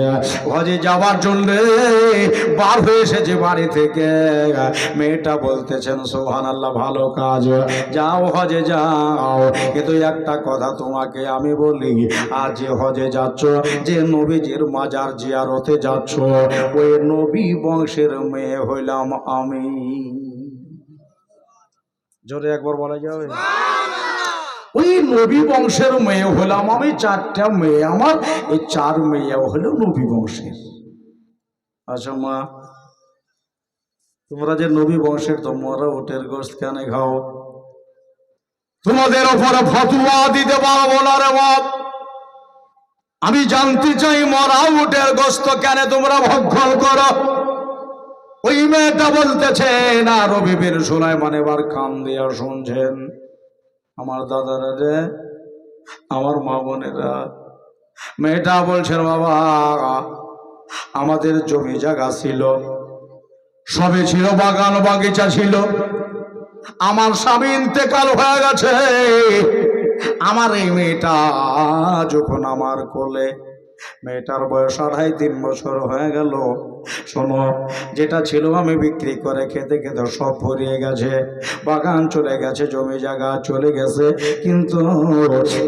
হজে যাওয়ার জন্য বার হয়ে এসেছি বাড়ি থেকে। মেয়েটা বলতেছেন, সুবহানাল্লাহ, ভালো কাজ, যাও হজে যাও, কিন্তু একটা কথা তোমাকে আমি বলি, আজ যে হজে যাচ্ছ, যে নবীজির মাজার জিয়ারতে যাচ্ছ, ওই নবী বংশের মেয়ে হইলাম আমি। জোরে একবার বলা যাবে? ওই নবী বংশের মেয়ে হলাম আমি। 4টা মেয়ে আমার, এই 4 মেয়ে হলো নবী বংশের। আচ্ছা মা, তোমরা যে নবী বংশের, তোমরা উটের গোশত কেন খাও? তোমাদের ওপরে ফতোয়া দিতে পারবো না রে বাপ। আমি জানতে চাই মরা উটের গোশত কেন তোমরা ভক্ষণ করো? ওই মেয়েটা বলতেছে না, নবী বিন সুলাইমান এবার কান দিয়া শুনছেন। আমার দাদারা রে, আমার মা বোনেরা, মেয়েটা বলছেন, বাবা আমাদের জমি জায়গা ছিল, সবই ছিল, বাগান বাগিচা ছিল, আমার স্বামী ইন্তেকাল হয়ে গেছে, আমার এই মেয়েটা যখন আমার কোলে, মেয়েটার বয়স 2.5-3 বছর হয়ে গেল, শোনো যেটা ছিল আমি বিক্রি করে খেতে খেতে সব ফুরিয়ে গেছে, বাগান চলে গেছে, জমি জায়গা চলে গেছে, কিন্তু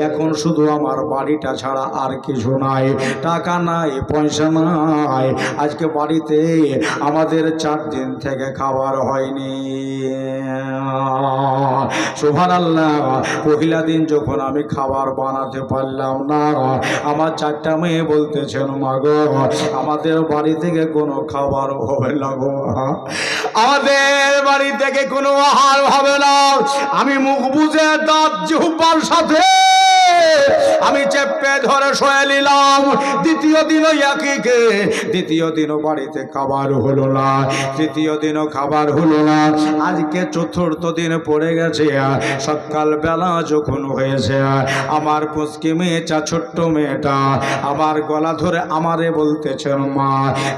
এখন শুধু আমার বাড়িটা ছাড়া আর কিছু নাই, টাকা নাই, পয়সা নাই, আজকে বাড়িতে আমাদের 4 দিন থেকে খাবার হয়নি। সুবহানাল্লাহ। পহিলা দিন যখন আমি খাবার বানাতে পারলাম না, আমার 4টা মেয়ে বলতেছেন মা গো আমাদের বাড়ি থেকে কোনো খাবার হবে না গো, আমাদের বাড়ি থেকে কোনো আহার হবে না। আমি মুখ বুজে দাঁত জিহ্বার সাথে আমি চেপে ধরে শুয়ে নিলাম। দ্বিতীয় দিনও একইকে, দ্বিতীয় দিনও বাড়িতে খাবার হলো না, তৃতীয় দিনও খাবার হলো না। আজকে চতুর্থ দিন পড়ে গেছে। সকাল বেলা যখন হয়েছে আমার পুচকি মেয়েটা, ছোট্ট মেয়েটা আমার গলা ধরে আমারে বলতেছেন মা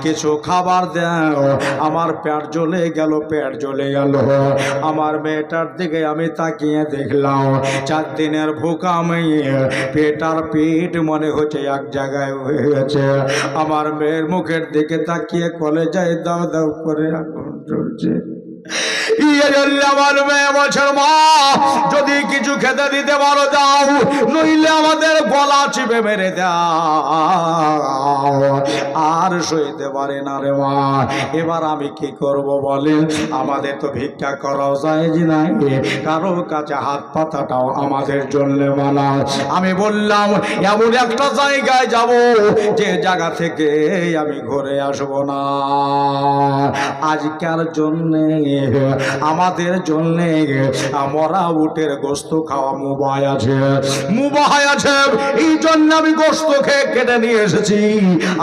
কিছু খাবার দাও, আমার পেট জ্বলে গেল, পেট জ্বলে গেল। আমার মেয়েটার দিকে আমি তাকিয়ে দেখলাম 4 দিনের ভুকা মেয়ে, পেট আর পেট মনে হচ্ছে এক জায়গায় হয়ে গেছে। আমার মেয়ের মুখের দিকে তাকিয়ে কলেজায় দাও দাও করে আগুন জ্বলছে। আমার মেয়ে বলছে মা যদি কিছু খেতে দিতে পারো দাও, নইলে আমাদের গলা চিপে মেরে দাও, আর সইতে পারে না রে মা। এবার আমি কি করব বলেন? আমাদের তো ভিক্ষা করাও যায় যে নাই, কারো কাছে হাত পাতাটাও আমাদের জন্য মানা। আমি বললাম এমন একটা জায়গায় যাব যে জায়গা থেকে আমি ঘুরে আসবো না। আজকার জন্যে আমাদের জন্য মরা উটের গোস্ত খাওয়া মুবাহ আছে, মুবাহ আছে। এই জন্য আমি গোস্ত খেয়ে কেটে নিয়ে এসেছি।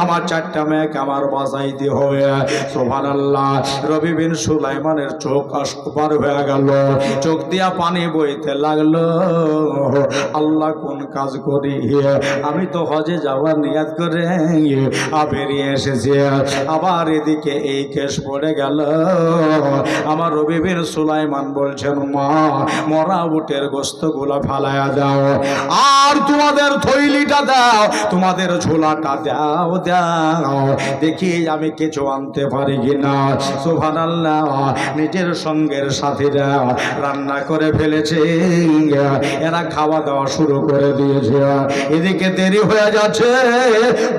আমার 4টা মেয়েকে আমার বাঁচাইতে হবে। সুবহানাল্লাহ। রবি বিন সুলাইমানের চোখ আসবার হয়ে গেল, চোখ দিয়া পানি বইতে লাগলো। আল্লাহ কোন কাজ করি, আমি তো হজে যাওয়ার নিয়াত করে বেরিয়ে এসেছি, আবার এদিকে এই কেস পড়ে গেল। আমার রবি বিন সুলাইমান বলছেন মা মরা উটের গোস্তগুলো ফালায়া দাও, আর তোমাদের থৈলিটা দাও, তোমাদের ঝোলাটা দাও দাও, দেখি আমি কিছু আনতে পারি কিনা। সুবহানাল্লাহ। নিজের সঙ্গের সাথীরা রান্না করে ফেলেছে, এরা খাওয়া দাওয়া শুরু করে দিয়েছে। এদিকে দেরি হয়ে যাচ্ছে,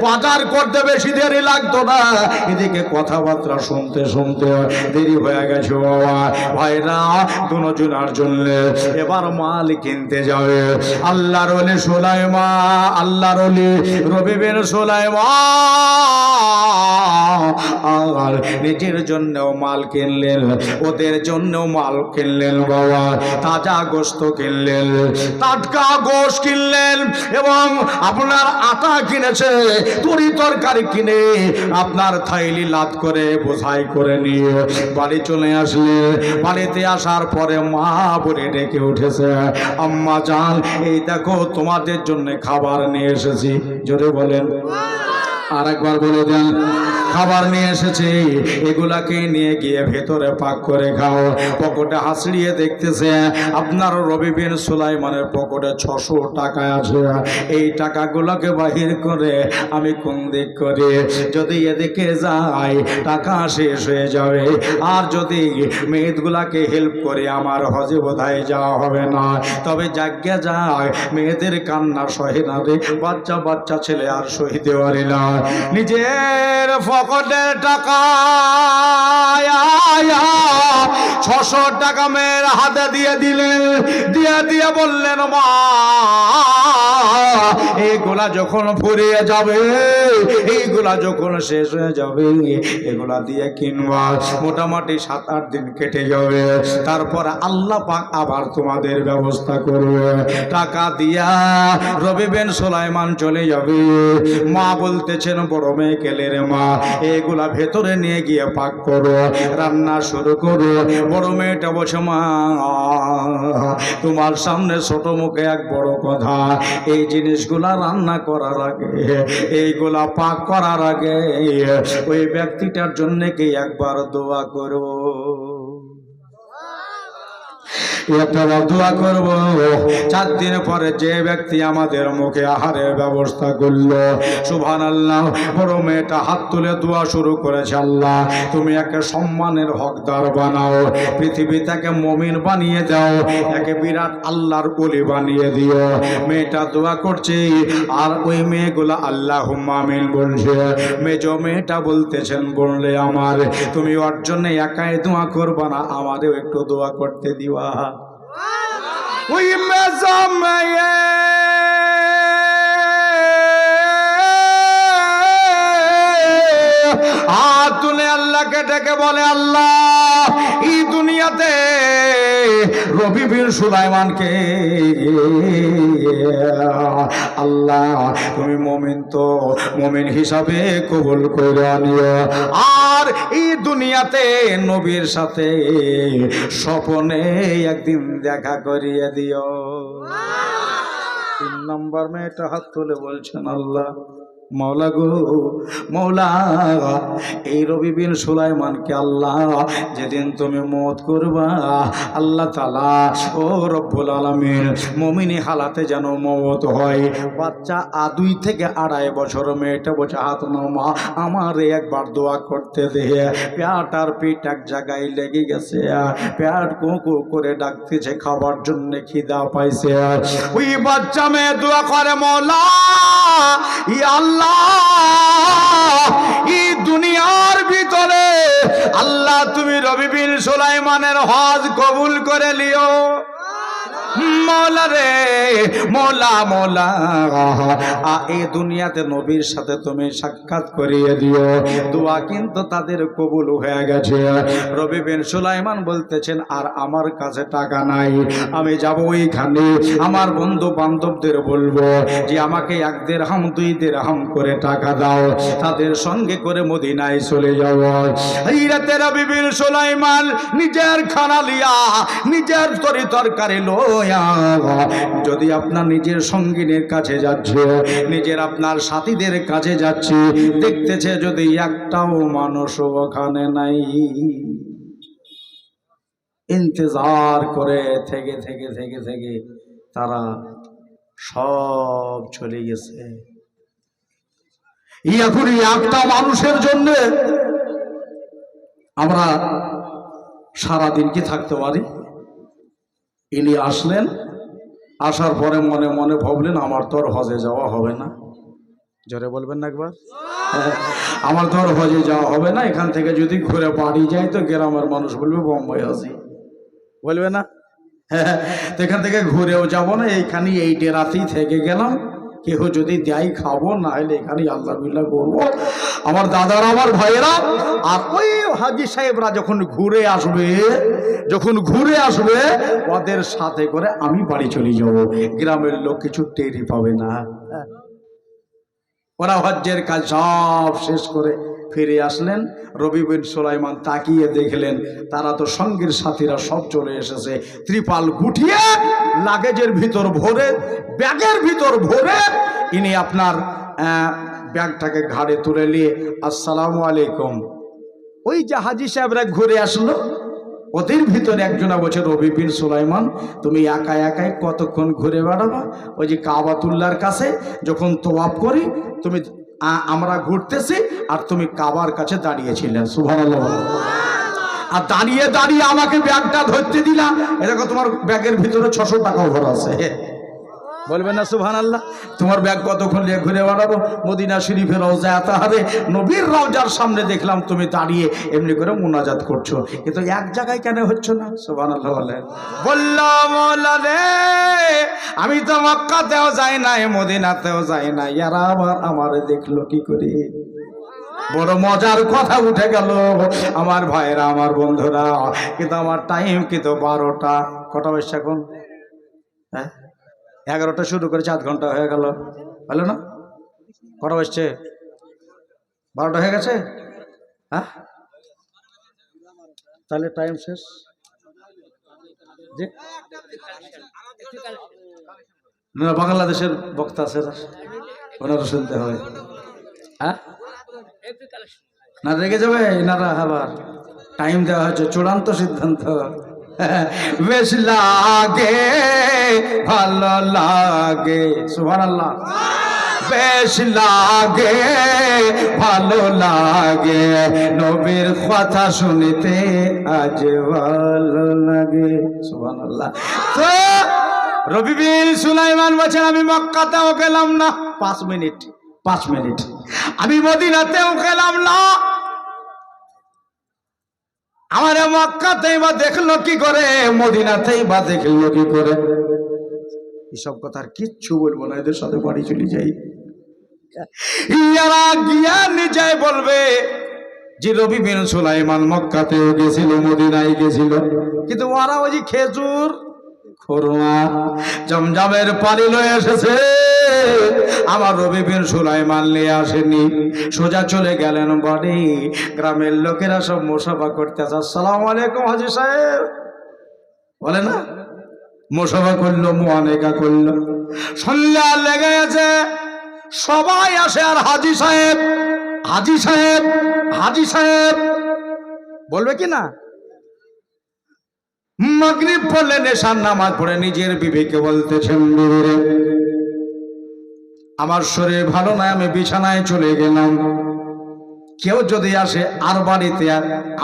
বাজার করতে বেশি দেরি লাগতো না, এদিকে কথাবার্তা শুনতে শুনতে দেরি হয়ে গেছে। বাবা ভাইরা দুজনার জন্য এবার মাল কিনতে যাবে। আল্লাহর ওলি সুলাইমান, আল্লাহর ওলি রবি বিন সুলাইমান নিজের জন্যও মাল কিনলেন, ওদের জন্যও মাল কিনলেন। বাবা তাজা গোশত কিনলেন, টাটকা গোশত কিনলেন, এবং আপনার আটা কিনেছে, তরি তরকারি কিনে আপনার থাইলি লাদ করে বোঝাই করে নিয়ে বাড়ি চলে আসলে। বাড়িতে আসার পরে মা বলে ডেকে উঠেছে, আম্মা জান এই দেখো তোমাদের জন্য খাবার নিয়ে এসেছি। জোরে বলেন, আর একবার বলে দেন। খাবার নিয়ে এসেছি, এগুলাকে নিয়ে গিয়ে ভেতরে পাক করে খাও। পকেটে হাসড়িয়ে দেখতেছে আপনার রবি বিন সুলাইমানের পকেটে 600 টাকা আছে। এই টাকাগুলোকে বাহির করে আমি কোন দিক করে যদি এদিকে যাই টাকা শেষ হয়ে যাবে, আর যদি মেয়েগুলাকে হেল্প করে আমার হজে বোধহয় যাওয়া হবে না। তবে যাজ্ঞা যায়, মেয়েদের কান্না সহে না রে, বাচ্চা বাচ্চা ছেলে আর সহিতে পারি না। নিজের পকেটের টাকা 600 টাকা মেয়ের হাতে দিয়ে দিলেন, দিয়ে বললেন মা এইগুলা যখন ফুরিয়ে যাবে, এইগুলা যখন শেষ হয়ে যাবে, এগুলা দিয়ে কিনবা। মোটামুটি 7-8 দিন কেটে যাবে, তারপর আল্লাহ পাক আবার তোমাদের ব্যবস্থা করবে। টাকা দিয়া রবি বিন সুলাইমান চলে যাবে। মা বলতেছেন বড় মেয়ে কেলে রে মা, এগুলা ভেতরে নিয়ে গিয়ে পাক করো, রান্না শুরু করো। বড় মেয়েটা বসে মা তোমার সামনে ছোট মুখে এক বড় কথা, এই জিনিসগুলা রান্না করার আগে, এইগুলা পাক করার আগে ওই ব্যক্তিটার জন্য কি একবার দোয়া করো, একটা দোয়া করব। 4 দিন পরে যে ব্যক্তি আমাদের মুখে আহারের ব্যবস্থা করলো, সুবহানাল্লাহ, বড় মেয়েটা হাত তুলে দোয়া শুরু করেছে, আল্লাহ তুমি একে সম্মানের হকদার বানাও, পৃথিবীটাকে মুমিন বানিয়ে দাও, একে বিরাট আল্লাহর ওলি বানিয়ে দিও। মেয়েটা দোয়া করছে, আর ওই মেয়েগুলা আল্লাহুম্মা আমিন বলছে। মেজো মেয়েটা বলতেছেন বললে আমার তুমি ওর জন্য একাই দোয়া করবা না, আমাদেরও একটু দোয়া করতে দিবা। ওই মেজো মেয়ে আল্লাহকে ডেকে বলে, আল্লাহ এই দুনিয়াতে রবি বিন সুলাইমানকে আল্লাহ তুমি মুমিন তো মুমিন হিসাবে কবুল করে নিও, আর এই দুনিয়াতে নবীর সাথে স্বপ্নে একদিন দেখা করিয়ে দিও। 3 নম্বর মেয়েটা হাত তুলে বলছেন, আল্লাহ মৌলা গো মৌলা, এই রবি বিন সুলাইমানকে আল্লাহ যেদিন তুমি মওত করবা আল্লাহ তাআলা ও রব্বুল আলামিন মুমিনি হালাতে যেন মওত হয়। বাচ্চা 2 থেকে 2.5 বছর। মেয়েটা বলছে, হাত নামা, আমার একবার দোয়া করতে দে, পেট আর পিঠ এক জায়গায় লেগে গেছে, পেট কুকু করে ডাকতেছে, খাবার জন্য খিদা পাইছে। ওই বাচ্চা মেয়ে দোয়া করে, মৌলা ইয়া আল্লাহ এই দুনিয়ার ভিতরে আল্লাহ তুমি রবি বিন সুলাইমানের হজ কবুল করে লিও। মৌলা রে মৌলা মৌলা, এই দুনিয়াতে নবীর সাথে তুমি সাক্ষাৎ করিয়ে দিও। দোয়া কিন্তু তাদের কবুল হয়ে গেছে। রবি বিন সুলাইমান বলতেছেন, আর আমার কাছে টাকা নাই, আমি যাব ওইখানে আমার বন্ধু বান্ধবদের বলবো যে আমাকে 1 দিরহাম 2 দিরহাম করে টাকা দাও, তাদের সঙ্গে করে মদিনায় চলে যাব। এই রাতে রবি বিন সুলাইমান নিজের খানা লিয়া, নিজের তরকারি লইয়া, যদি আপনার নিজের সঙ্গিনীর কাছে যাচ্ছে, নিজের আপনার সাথীদের কাছে যাচ্ছে, দেখতেছে যদি একটাও মানুষ ওখানে নাই, ইন্তজার করে থেকে থেকে থেকে থেকে তারা সব চলে গেছে। এখন একটা মানুষের জন্য আমরা সারাদিন কি থাকতে পারি? ইনি আসলেন, আসার পরে মনে মনে ভাবলেন, আমার তো আর হজে যাওয়া হবে না। জোরে বলবেন না একবার, আমার তো আর হজে যাওয়া হবে না, এখান থেকে যদি ঘুরে বাড়ি যাই তো গ্রামের মানুষ বলবে বোম্বাই আছি, বলবে না? তো এখান থেকে ঘুরেও যাব না, এইখানে এই ডেরাতেই থেকে গেলাম, কেহ যদি দেয় খাবো, না হলে এখানে আল্লাহ বিল্লাহ করবো। আমার দাদারা আমার ভাইয়েরা আর ওই হাজী সাহেবরা যখন ঘুরে আসবে ওদের সাথে করে আমি বাড়ি চলে যাব, গ্রামের লোক কিছু টেরই পাবে না। ওরা হজ্জের কাজ সব শেষ করে ফিরে আসলেন। রবি বিন সুলাইমান তাকিয়ে দেখলেন তারা তো সঙ্গীর সাথীরা সব চলে এসেছে, ত্রিপাল গুটিয়ে লাগেজের ভিতর ভরে, ব্যাগের ভিতর ভরে ইনি আপনার ব্যাগটাকে ঘাড়ে তুলে নিয়ে আসসালামু আলাইকুম। ওই যে হাজী সাহেবরা ঘুরে আসলো, ওদের ভিতরে একজনা বলছে, রবি বিন সুলাইমান তুমি একা একাই কতক্ষণ ঘুরে বেড়াবা? ওই যে কাবাতুল্লাহর কাছে যখন তোয়াফ করি তুমি, আমরা ঘুরতেছি আর তুমি কাবার কাছে দাঁড়িয়েছিলে, সুবহানাল্লাহ, আর দাঁড়িয়ে দাঁড়িয়ে আমাকে ব্যাগটা ধরতে দিলা, এরকম তোমার ব্যাগের ভিতরে 600 টাকা ভরা আছে, বলবেন না সুবহানাল্লাহ? তোমার ব্যাগ কতক্ষণ নিয়ে ঘুরে বেড়াবো? মদিনা শরীফের রওজায়ে তাহারে নবীর রওজার সামনে দেখলাম তুমি দাঁড়িয়ে এমনি করে মুনাজাত করছো, কিন্তু এক জায়গায় কেন হচ্ছে না? সুবহানাল্লাহ বলেন। বললাম মোলা রে, আমি তো মক্কাতেও যাই নাই, মদিনাতেও যাই নাই, এরা আবার আমারে দেখলো কি করে? বড় মজার কথা উঠে গেল আমার ভাইরা, আমার বন্ধুরা। কিন্তু আমার টাইম কিন্তু 12টা, কটা বেশি এখন? হ্যাঁ 11টা শুরু করেছে, 8 ঘন্টা হয়ে গেল, ভালো না? কটা বাজছে? 12টা হয়ে গেছে। হ্যাঁ তাহলে টাইম শেষ। জি না, বাংলাদেশের বক্তা আছে, ওনারা শুনতে হয়। হ্যাঁ না রেগে যাবে এনারা, আবার টাইম দেওয়া হয়েছে, চূড়ান্ত সিদ্ধান্ত। বেশ লাগে ভালো লাগে, সুবহানাল্লাহ, বেশ লাগে ভালো লাগে, নবীর কথা শুনতে আজ ভালো লাগে, সুবহানাল্লাহ। তো রবি বিন সুলাইমান বলছেন, আমি মক্কাতেও গেলাম না, 5 মিনিট, আমি মদিনাতেও গেলাম না, আমার মক্কাতেই বা দেখলো কি করে, মদিনাতেই বা দেখলো কি করে? এসব কথা আর কিচ্ছু বলবো না, এদের সাথে বাড়ি চলে যাই। ইয়ারা গিয়া নিজে বলবে যে রবি বিন সুলাইমান মক্কাতেও গেছিল, মদিনায় গেছিল, কিন্তু ওরা ওই যে খেজুর খুরমা জমজমের পানি লয়ে এসেছে, আমার রবি বিন সুলাইমান নিয়ে আসেনি। সোজা চলে গেলেন বাড়ি। গ্রামের লোকেরা সব মুসাফা করতেছে, আসসালামু আলাইকুম হাজী সাহেব বলে না, মুসাফা করলো, মুআনেকা করলো। সন্ধ্যা লেগে গেছে, সবাই আসে আর হাজী সাহেব হাজী সাহেব হাজী সাহেব বলবে কি না। মাগরিব পড়লেন, এশার নামাজ পড়ে নিজের বিবিকে বলতেছেন, বিবিরে আমার শরীর ভালো নয়, আমি বিছানায় চলে গেলাম, কেউ যদি আসে আর বাড়িতে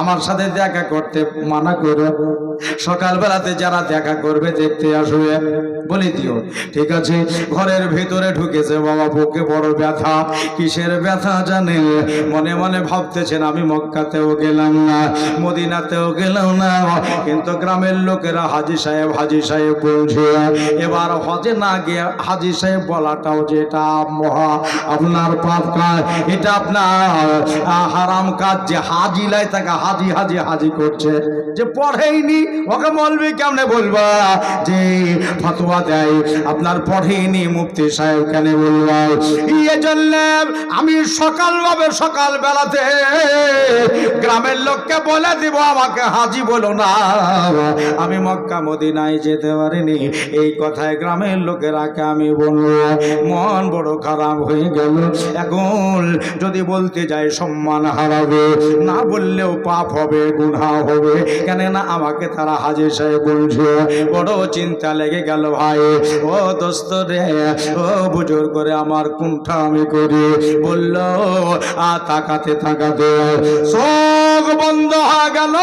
আমার সাথে দেখা করতে মানা করো, সকালবেলাতে যারা দেখা করবে দেখতে আসবে বলে দিও। ঠিক আছে। ঘরের ভিতরে ঢুকেছে, বাবা বুকে বড় ব্যথা, কিসের ব্যথা জানে, মনে মনে ভাবতেছেন আমি মক্কাতেও গেলাম না, মদিনাতেও গেলাম না, কিন্তু গ্রামের লোকেরা হাজী সাহেব বলছে। এবার হজে না গিয়ে হাজী সাহেব বলাটাও যেটা মহা আপনার পাপ কাজ, এটা আপনার হারাম কাজ, যে হাজি লাই তাকে হাজি হাজি হাজি করছে, যে পড়েইনি ওকে মৌলবি কেমনে বলবা, যে ফতোয়া দেয় আপনার পড়েইনি মুফতি সাহেব কেন বলবা। এজন্য আমি সকাল বেলাতে গ্রামের লোককে বলে দিব আমাকে হাজি বলো না, আমি মক্কা মদিনায় যেতে পারিনি, এই কথায় গ্রামের লোকেরাকে আমি বলবো। মন বড় খারাপ হয়ে গেল। এখন যদি বলতে যাই সম্মান হারাবে, না বললেও পাপ হবে, গুনাহ হবে, কেন না আমাকে তারা হাজী সাহেব বলছে। বড় চিন্তা লেগে গেল ভাই। ও দোস্ত রে, ও বুজুর্গ করে আমার কোনটা আমি করি, বলল তাকাতে চোখ বন্ধ হয়ে গেল।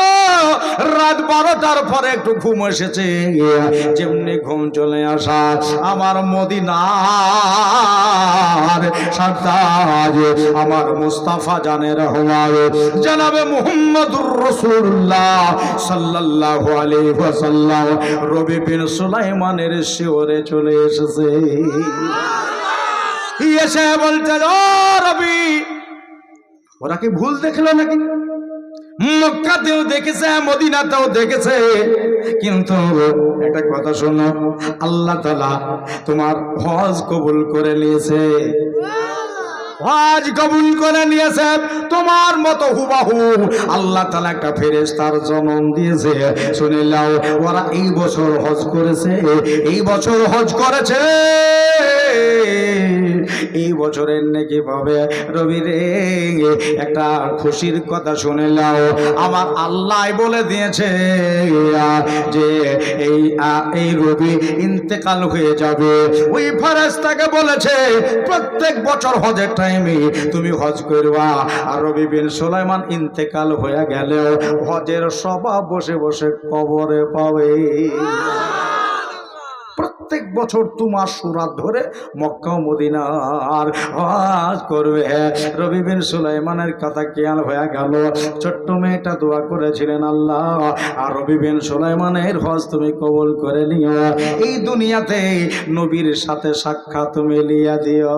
রাত 12টার পরে একটু ঘুম এসেছে, যেমনি ঘুম চলে আসা আমার মদিনার সরতাজ আমার মুস্তাফা জানে রহমান জনাবে মুহাম্মদুর রাসূলুল্লাহ সাল্লাল্লাহু আলাইহি ওয়াসাল্লাম রবি বিন সুলাইমানের শিওরে চলে এসেছে। এসে বলতে, ও রবি, ওরা কি ভুল দেখলো নাকি? মক্কাতেও দেখেছে, মদিনাতেও দেখেছে, কিন্তু একটা কথা শোনো, আল্লাহ তাআলা তোমার হজ কবুল করে নিয়েছে, হজ কবুল করে নিয়েছে। তোমার মতো হুবাহু আল্লাহ তাআলা একটা ফেরেশতার জন্ম দিয়েছে। শুনে নাও, ওরা এই বছর হজ করেছে, এই বছর হজ করেছে, এই বছরের নাকি পাবে। রবি রে, একটা খুশির কথা শুনে নাও, আমার আল্লাহ বলে দিয়েছে যে এই রবি ইন্তেকাল হয়ে যাবে। ওই ফেরেশতাকে বলেছে প্রত্যেক বছর হজের টাইমে তুমি হজ করবা। আর রবি বিন সুলাইমান ইন্তেকাল হয়ে গেলেও হজের সভা বসে বসে কবরে পাবে। প্রত্যেক বছর তোমার সুরাত ধরে মক্কা মদিনার হজ করবে। রবি বিন সুলাইমানের কথা খেয়াল হয়ে গেল। ছোট্ট মেয়েটা দোয়া করেছিলেন, আল্লাহ আর রবি বিন সুলাইমানের হজ তুমি কবুল করে নিও, এই দুনিয়াতে নবীর সাথে সাক্ষাৎ মিলিয়ে দিও।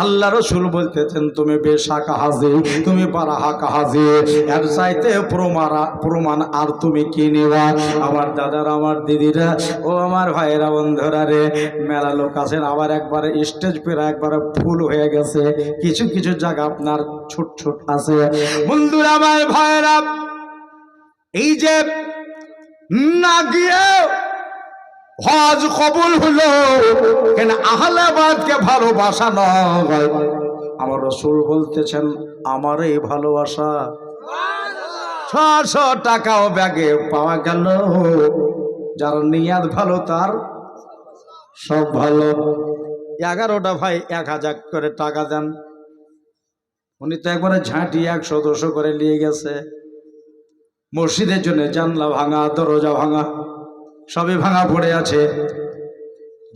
আল্লাহ রসুল বলতেছেন, তুমি বেশাকা হাজি, তুমি বারাহাকা হাজি, এর চাইতে প্রমাণ আর তুমি কি নেবা? আমার দাদারা, আমার দিদিরা, ও আমার ভাইয়েরা, বন্ধুরা রে, মেলা লোক আছেন, আবার একবারে স্টেজ পেরা একবারে ফুল হয়ে গেছে, কিছু কিছু জায়গা আপনার ছোট ছোট আছে। বন্ধুরা, আমার ভাইয়েরা, এই যে না গিয়ে হজ কবুল হলো কেন? আহলাবাদকে ভালোবাসা নয়, আমার রাসূল বলতেছেন আমার এই ভালোবাসা। 600 টাকাও ব্যাগে পাওয়া গেল। যার নিয়াত ভালো তার সব ভালো। 11টা ভাই 1000 করে টাকা দেন। উনি তো একবারে ঝাঁটি 100-200 করে নিয়ে গেছে। মসজিদের জন্য জানলা ভাঙা, দরজা ভাঙা, সবই ভাঙা পড়ে আছে।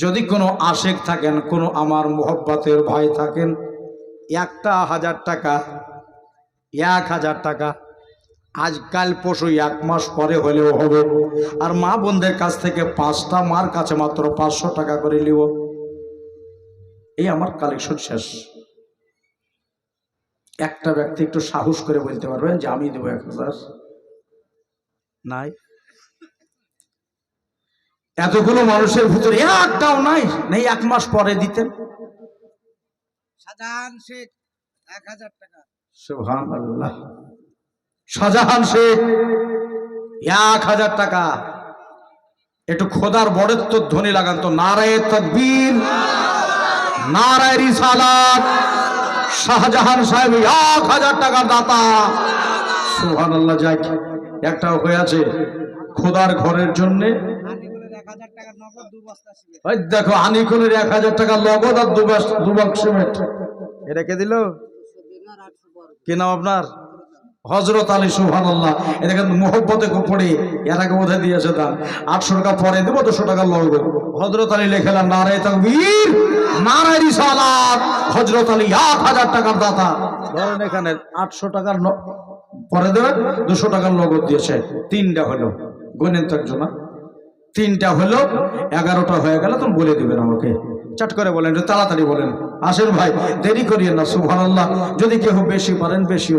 যদি কোনো আশেক থাকেন, কোনো আমার মোহব্বতের ভাই থাকেন, 1000 টাকা, 1000 টাকা আজকাল পশু 1 মাস পরে হলেও হবে। আর মা বোনদের কাছ থেকে 5টা মার কাছে মাত্র 500 টাকা করে নিব। এই আমার কালেকশন শেষ। একটা ব্যক্তি একটু সাহস করে বলতে পারবেন যে আমি দেবো 1000? নাই। এতগুলো মানুষের ভিতরে একটাও নাই। নেই, 1 মাস পরে দিতেন। শাহজাহান শেখ 1000 টাকা। সুবহানাল্লাহ। শাহজাহান শেখ 1000 টাকা। একটু খোদার বড়ত্ব ধ্বনি লাগান তো, নারায়ে তাকবীর, নারায়ে রিসালাত। শাহজাহান সাহেব 1000 টাকার দাতা। সুবহানাল্লাহ। যাক, একটাও হয়েছে খোদার ঘরের জন্য। আনিকুলের 1000 টাকা নগদ 2 বস্তা সিমেন্ট। ওই দেখো, আনিকুলের 1000 টাকা নগদ আর 2 বাক্স সিমেন্ট। এটা কে দিল? কি নাম আপনার? হযরত আলী। সুবহানাল্লাহ। এটা কিন্তু মুহব্বতে পড়ে এর আগে বোধহয় দিয়েছে দান। 800 টাকা পরে দেবো, 200 টাকা নগদ। হযরত আলী লেখেলেন নারায়ে তাকবীর, নারায়ে রিসালাত। হযরত আলী 1000 টাকার দাতা। ধরেন এখানে 800 টাকার পরে দেবেন, 200 টাকার নগদ দিয়েছে। 3টা হলো, গণেন তো একজন। 3টা হলো, 11টা হয়ে গেল। তুমি বলে দিবেন আমাকে, চট করে বলেন, তাড়াতাড়ি বলেন। আসেন ভাই, দেরি করিয়েন না। সুবহানাল্লাহ। যদি কেউ বেশি পারেন বেশি